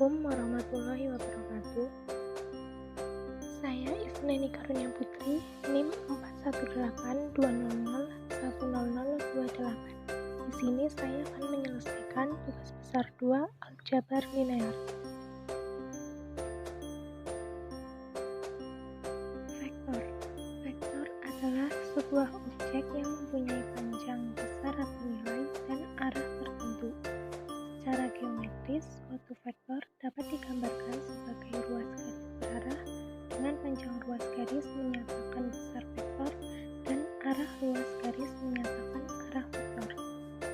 Assalamualaikum warahmatullahi wabarakatuh. Saya Isneni Karunia Putri, NIM 41820010028. Di sini saya akan menyelesaikan tugas besar 2 aljabar linear. Vektor. Vektor adalah sebuah objek yang mempunyai panjang, besar atau nilai, dan arah tertentu. Secara geometris, suatu vektor dapat digambarkan sebagai ruas garis berarah dengan panjang ruas garis menyatakan besar vektor dan arah ruas garis menyatakan arah vektor.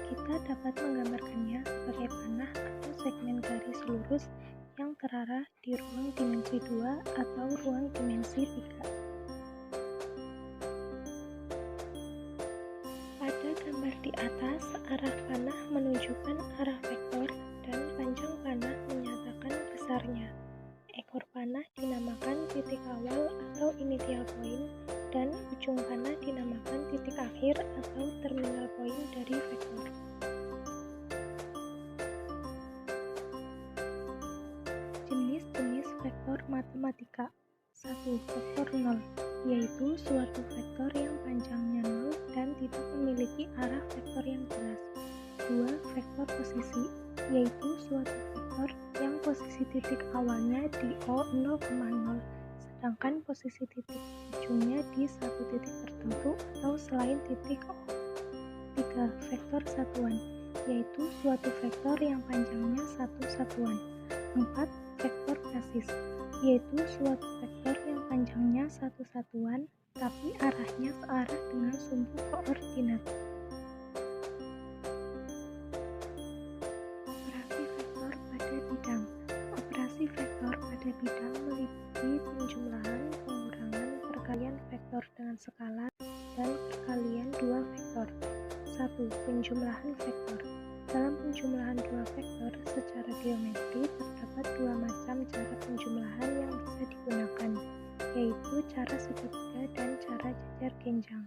Kita dapat menggambarkannya sebagai panah atau segmen garis lurus yang terarah di ruang dimensi 2 atau ruang dimensi 3. Pada gambar di atas, arah panah menunjukkan arah vektor dan panjang panah menyatakan besarnya. Ekor panah dinamakan titik awal atau initial point dan ujung panah dinamakan titik akhir atau terminal point dari vektor. Jenis-jenis vektor matematika. 1. Vektor 0, yaitu suatu vektor yang panjangnya 0 dan tidak memiliki arah vektor yang jelas. 2. Vektor posisi, yaitu suatu vektor yang posisi titik awalnya di O0,0, sedangkan posisi titik ujungnya di satu titik tertentu atau selain titik O. 3. Vektor satuan, yaitu suatu vektor yang panjangnya satu satuan. 4. Vektor basis, yaitu suatu vektor yang panjangnya satu satuan tapi arahnya searah dengan sumbu koordinat. Operasi vektor pada bidang. Operasi vektor pada bidang meliputi penjumlahan, pengurangan, perkalian vektor dengan skala, dan perkalian dua vektor. 1. Penjumlahan vektor. Dalam penjumlahan dua vektor secara geometri terdapat dua macam cara penjumlahan yang bisa digunakan, yaitu cara segitiga dan cara jajar genjang.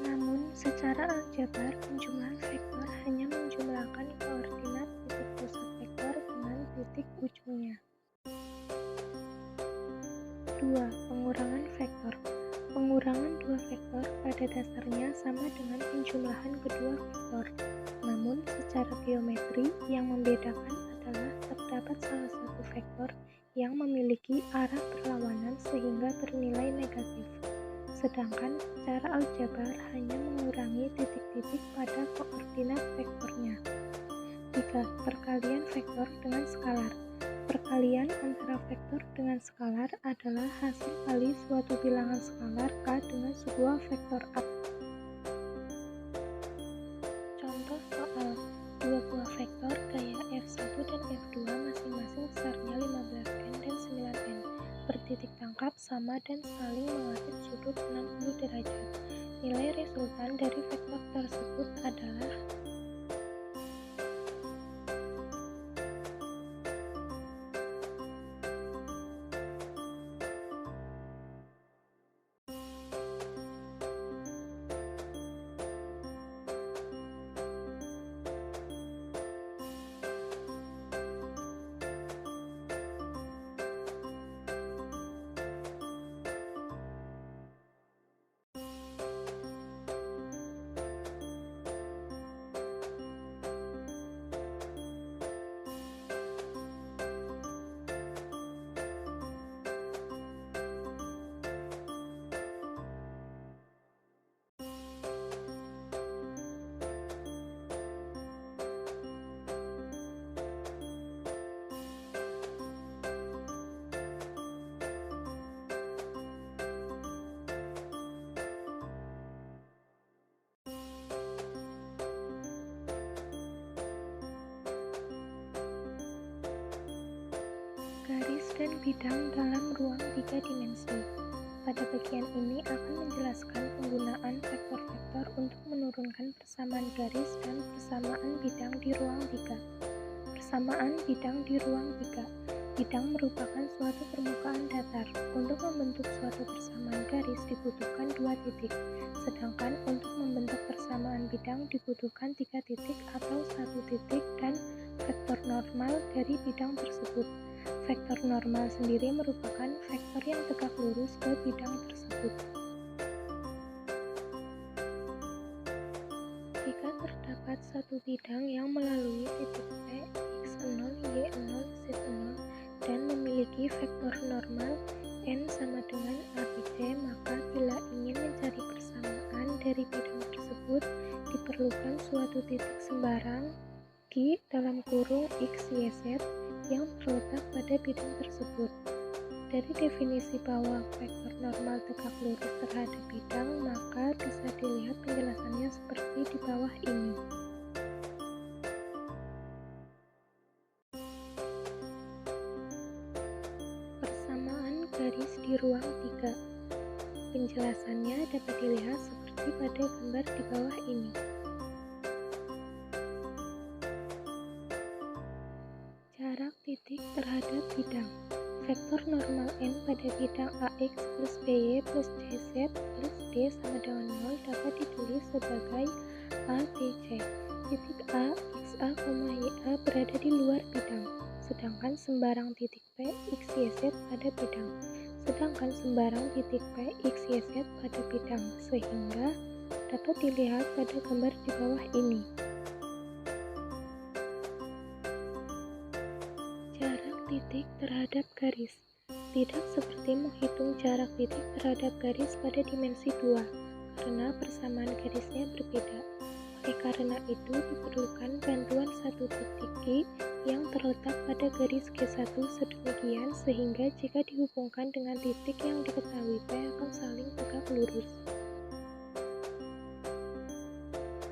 Namun, secara aljabar, penjumlahan vektor hanya menjumlahkan koordinat titik pusat vektor dengan titik ujungnya. 2. Pengurangan vektor. Pengurangan dua vektor pada dasarnya sama dengan penjumlahan kedua vektor. Namun, secara geometri, yang membedakan adalah terdapat salah satu vektor yang memiliki arah berlawanan sehingga bernilai negatif. Sedangkan secara aljabar hanya mengurangi titik-titik pada koordinat vektornya. 3. Perkalian vektor dengan skalar. Perkalian antara vektor dengan skalar adalah hasil kali suatu bilangan skalar K dengan sebuah vektor A. Contoh soal, dua buah vektor gaya F1 dan F2 masing-masing besarnya 15n dan 9n, bertitik tangkap sama dan saling mengaduk sudut 60 derajat. Nilai resultan dari vektor tersebut adalah garis dan bidang dalam ruang 3 dimensi. Pada bagian ini akan menjelaskan penggunaan vektor-vektor untuk menurunkan persamaan garis dan persamaan bidang di ruang 3. Persamaan bidang di ruang 3, Bidang merupakan suatu permukaan datar. Untuk membentuk suatu persamaan garis dibutuhkan 2 titik, sedangkan untuk membentuk persamaan bidang dibutuhkan 3 titik atau 1 titik dan vektor normal dari bidang tersebut. Vektor normal sendiri merupakan vektor yang tegak lurus ke bidang tersebut. Jika terdapat satu bidang yang melalui titik P, X0, Y0, Z0, dan memiliki vektor normal n sama dengan ABC, maka bila ingin mencari persamaan dari bidang tersebut, diperlukan suatu titik sembarang Q dalam kurung X, Y, Z yang terletak pada bidang tersebut. Dari definisi bahwa vektor normal tegak lurus terhadap bidang, maka bisa dilihat penjelasannya seperti di bawah ini. Persamaan garis di ruang 3. Penjelasannya dapat dilihat seperti pada gambar di bawah ini. Jarak titik terhadap bidang. Vektor normal n pada bidang AX plus BY plus CZ plus D sama dengan 0 dapat ditulis sebagai ABC. Titik A, XA, YA berada di luar bidang, sedangkan sembarang titik P, X, Y, Z pada bidang, sedangkan sembarang titik P, X, Y, Z pada bidang, sehingga dapat dilihat pada gambar di bawah ini. Jarak titik terhadap garis. Tidak seperti menghitung jarak titik terhadap garis pada dimensi 2, karena persamaan garisnya berbeda. Oleh karena itu, diperlukan bantuan satu titik Q yang terletak pada garis G1 sedemikian sehingga jika dihubungkan dengan titik yang diketahui P akan saling tegak lurus.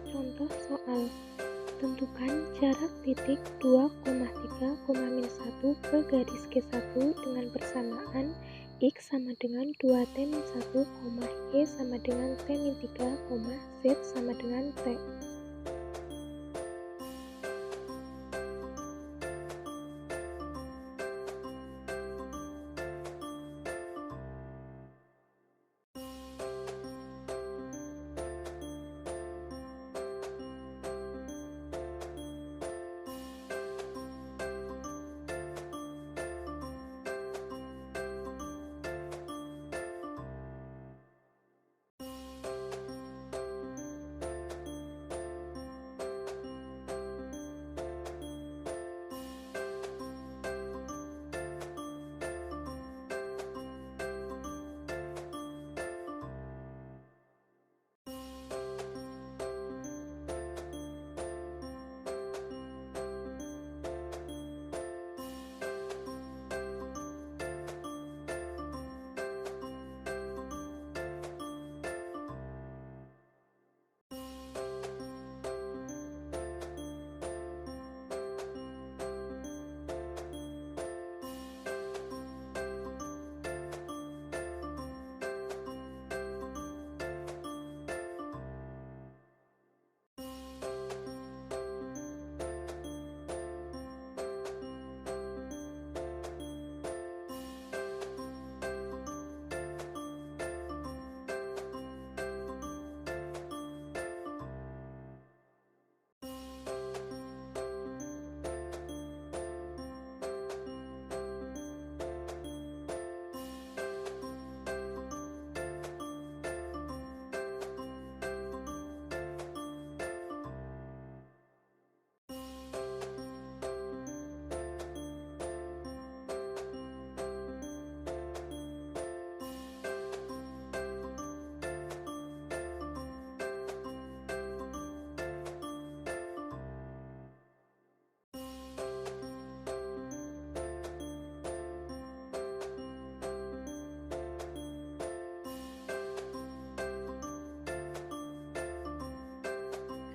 Contoh soal. Tentukan jarak titik 2,3,-1 ke garis G1 dengan persamaan X sama dengan 2T-1, Y sama dengan T-3, Z sama dengan T.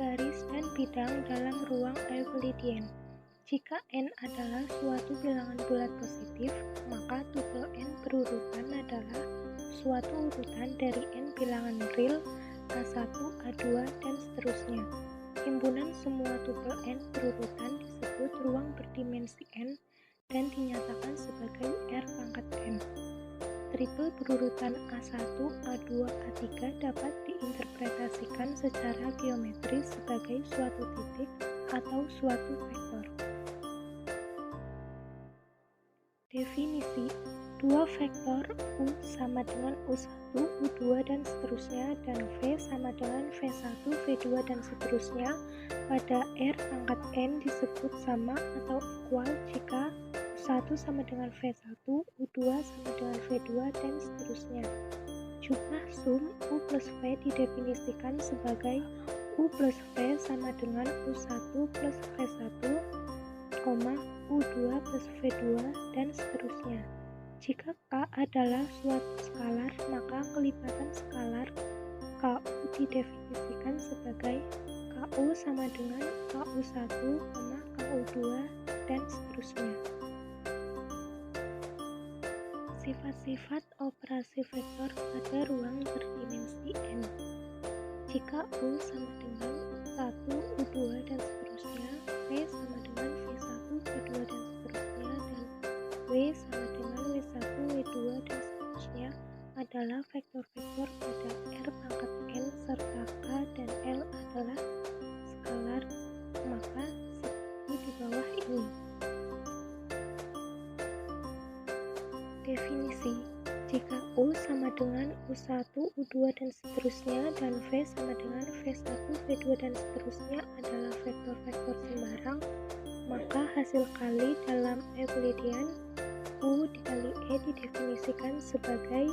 Garis dan bidang dalam ruang Euclidean. Jika n adalah suatu bilangan bulat positif, maka tupel n berurutan adalah suatu urutan dari n bilangan real A1, A2, dan seterusnya. Himpunan semua tupel n berurutan disebut ruang berdimensi n, dan dinyatakan sebagai R pangkat N. Triple berurutan A1, A2, A3 dapat diinterpretasikan secara geometris sebagai suatu titik atau suatu vektor. Definisi: dua vektor U sama dengan U1, U2, dan seterusnya, dan V sama dengan V1, V2, dan seterusnya pada R pangkat N disebut sama atau equal jika U1 sama dengan V1, U2 sama dengan V2, dan seterusnya. Jumlah sum U plus V didefinisikan sebagai U plus V sama dengan U1 plus V1, U2 plus V2, dan seterusnya. Jika K adalah suatu skalar, maka kelipatan skalar KU didefinisikan sebagai KU sama dengan KU1, KU2, dan seterusnya. Sifat-sifat operasi vektor pada ruang berdimensi n. Jika U sama dengan 1, U2, dan seterusnya, V sama dengan V1, V2, dan seterusnya, dan W sama dengan W1, W2, dan seterusnya adalah vektor-vektor pada R pangkat N serta K dan L adalah skalar, maka seperti di bawah ini. Definisi: jika U sama dengan U1, U2, dan seterusnya, dan V sama dengan V1, V2, dan seterusnya adalah vektor-vektor sembarang, maka hasil kali dalam Euclidean U dikali E didefinisikan sebagai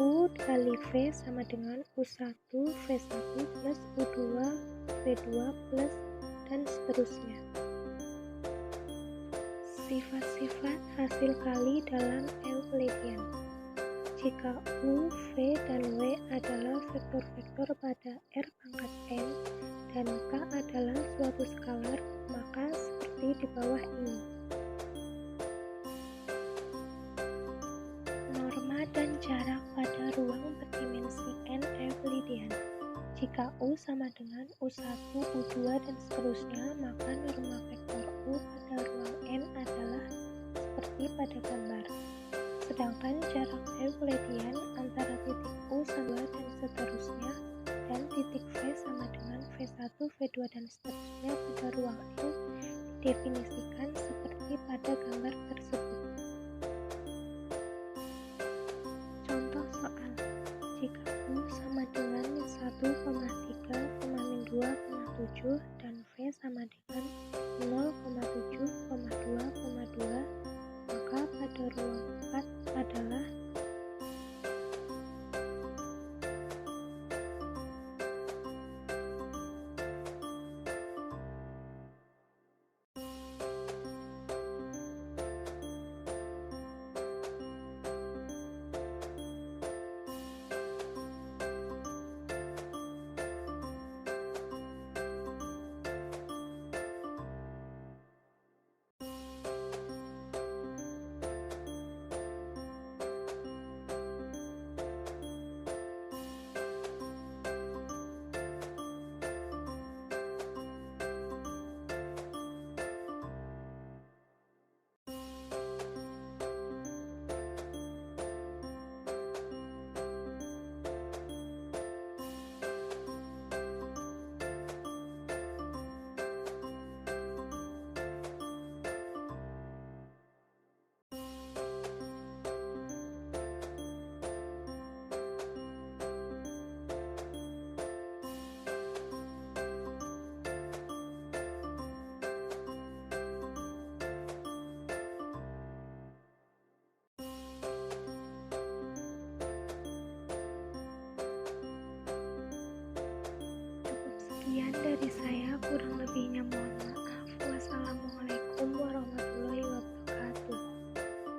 U dikali V sama dengan U1, V1 plus U2, V2 plus, dan seterusnya. Sifat-sifat hasil kali dalam Euclidean. Jika U, V, dan W adalah vektor-vektor pada R pangkat N dan K adalah suatu skalar, maka seperti di bawah ini. Norma dan jarak pada ruang berdimensi N Euclidean. Jika U sama dengan U1, U2, dan seterusnya, maka norma vektor U pada ruang N adalah seperti pada gambar. Sedangkan jarak Euclidean antara titik U sama dan seterusnya dan titik V sama dengan V1, V2, dan seterusnya pada ruang N didefinisikan seperti pada gambar tersebut. Contoh soal: jika U sama dengan 1,3,2,7 dan V sama dengan 0,7,2,2, maka pada ruang 4 adalah sekian dari saya, kurang lebihnya mohon maaf. Wassalamualaikum.